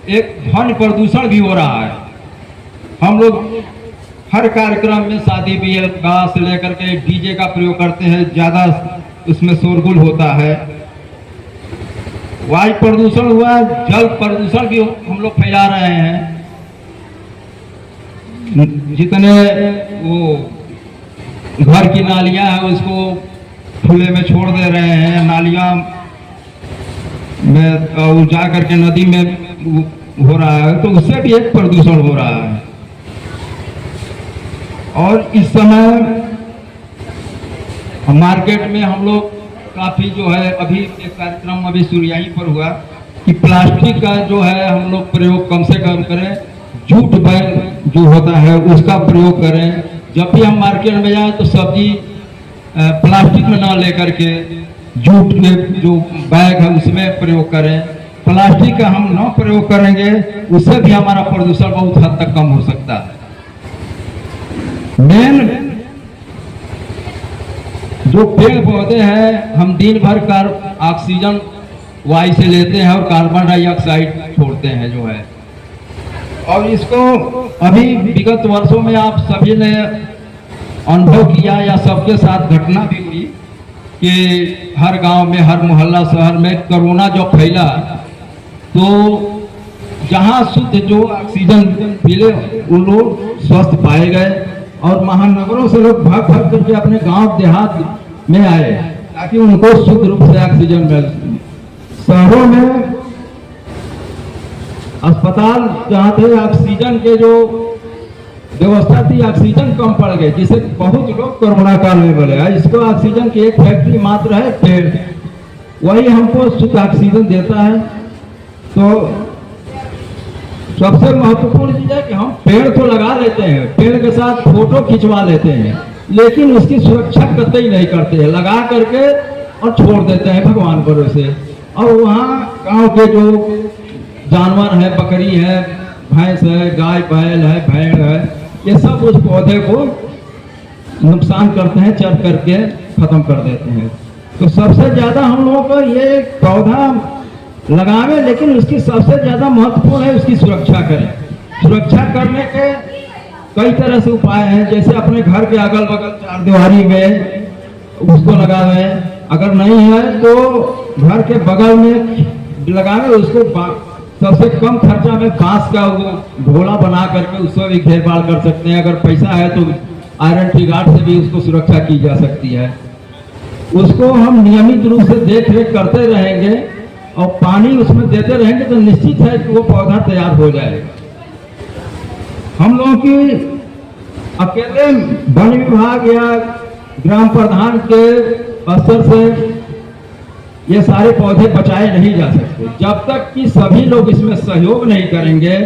एक ध्वनि प्रदूषण भी हो रहा है। हम लोग हर कार्यक्रम में शादी ब्याह से लेकर के डीजे का प्रयोग करते हैं, ज्यादा उसमें शोरगुल होता है। वायु प्रदूषण हुआ, जल प्रदूषण भी हम लोग फैला रहे हैं। जितने वो घर की नालियां हैं उसको खुले में छोड़ दे रहे हैं, नालियां में जा करके नदी में हो रहा है, तो उससे भी एक प्रदूषण हो रहा है। और इस समय मार्केट में हम लोग काफी जो है, अभी एक कार्यक्रम अभी सुरयाही पर हुआ कि प्लास्टिक का जो है हम लोग प्रयोग कम से कम करें। जूट बैग जो होता है उसका प्रयोग करें। जब भी हम मार्केट में जाए तो सब्जी प्लास्टिक में ना लेकर के जूट के जो बैग है उसमें प्रयोग करें। प्लास्टिक का हम ना प्रयोग करेंगे, उससे भी हमारा प्रदूषण बहुत हद तक कम हो सकता है। मेन जो पेड़ पौधे हैं, हम दिन भर ऑक्सीजन वायु से लेते हैं और कार्बन डाइऑक्साइड छोड़ते हैं जो है। और इसको अभी विगत वर्षों में आप सभी ने अनुभव किया या सबके साथ घटना भी हुई कि हर गांव में, हर मोहल्ला शहर में कोरोना जो फैला, तो जहां शुद्ध जो ऑक्सीजन मिले उन लोग स्वस्थ पाए गए और महानगरों से लोग भाग भाग करके अपने गांव देहात में आए ताकि उनको शुद्ध रूप से ऑक्सीजन मिले। शहरों में अस्पताल जहाँ थे, ऑक्सीजन के जो व्यवस्था थी, ऑक्सीजन कम पड़ गई, जिससे बहुत लोग कोरोना काल में बोले। इसको ऑक्सीजन की एक फैक्ट्री मात्र है पेड़, वही हमको शुद्ध ऑक्सीजन देता है। तो सबसे महत्वपूर्ण चीज है कि हम पेड़ तो लगा लेते हैं, पेड़ के साथ फोटो खिंचवा लेते हैं, लेकिन उसकी सुरक्षा कतई नहीं करते हैं, लगा करके और छोड़ देते हैं भगवान भरोसे। और वहाँ गांव के जो जानवर है, बकरी है, भैंस है, गाय बैल है, भेड़ है, ये सब उस पौधे को नुकसान करते हैं, चर करके खत्म कर देते हैं। तो सबसे ज्यादा हम लोगों को ये पौधा लगावे, लेकिन उसकी सबसे ज्यादा महत्वपूर्ण है उसकी सुरक्षा करें। सुरक्षा करने के कई तरह से उपाय हैं, जैसे अपने घर के अगल बगल चारदीवारी में उसको लगावे, अगर नहीं है तो घर के बगल में लगावे। उसको सबसे कम खर्चा में बांस का वो ढोला बना करके उसको भी घेरबाड़ कर सकते हैं। अगर पैसा है तो आयरन टिगाट से भी उसको सुरक्षा की जा सकती है। उसको हम नियमित रूप से देख रेख करते रहेंगे और पानी उसमें देते रहेंगे तो निश्चित है कि वो पौधा तैयार हो जाएगा। हम लोगों की अकेले वन विभाग या ग्राम प्रधान के स्तर से ये सारे पौधे बचाए नहीं जा सकते। जब तक कि सभी लोग इसमें सहयोग नहीं करेंगे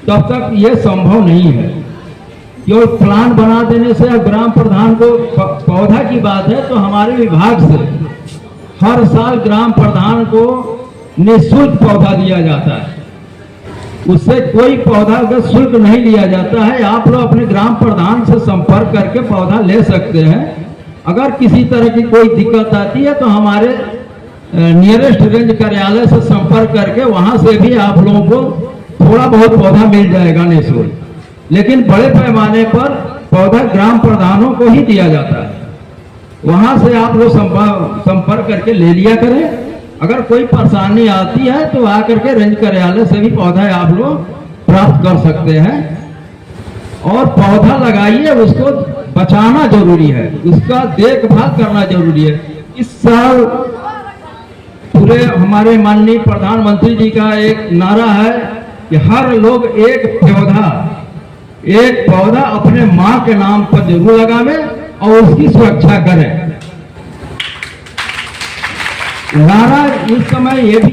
तब तक ये संभव नहीं है। केवल प्लान बना देने से ग्राम प्रधान को पौधा की बात है तो हमारे विभाग से हर साल ग्राम प्रधान को निःशुल्क पौधा दिया जाता है। उससे कोई पौधा अगर शुल्क नहीं लिया जाता है। आप लोग अपने ग्राम प्रधान से संपर्क करके पौधा ले सकते हैं। अगर किसी तरह की कोई दिक्कत आती है तो हमारे नियरेस्ट रेंज कार्यालय से संपर्क करके वहां से भी आप लोगों को थोड़ा बहुत पौधा मिल जाएगा निःशुल्क। लेकिन बड़े पैमाने पर पौधा ग्राम प्रधानों को ही दिया जाता है, वहां से आप लोग संपर्क करके ले लिया करें। अगर कोई परेशानी आती है तो आकर के रेंज कार्यालय से भी पौधा आप लोग प्राप्त कर सकते हैं। और पौधा लगाइए, उसको बचाना जरूरी है, उसका देखभाल करना जरूरी है। इस साल पूरे हमारे माननीय प्रधानमंत्री जी का एक नारा है कि हर लोग एक पौधा अपने मां के नाम पर जरूर लगावे और उसकी सुरक्षा करें। नारा इस समय ये भी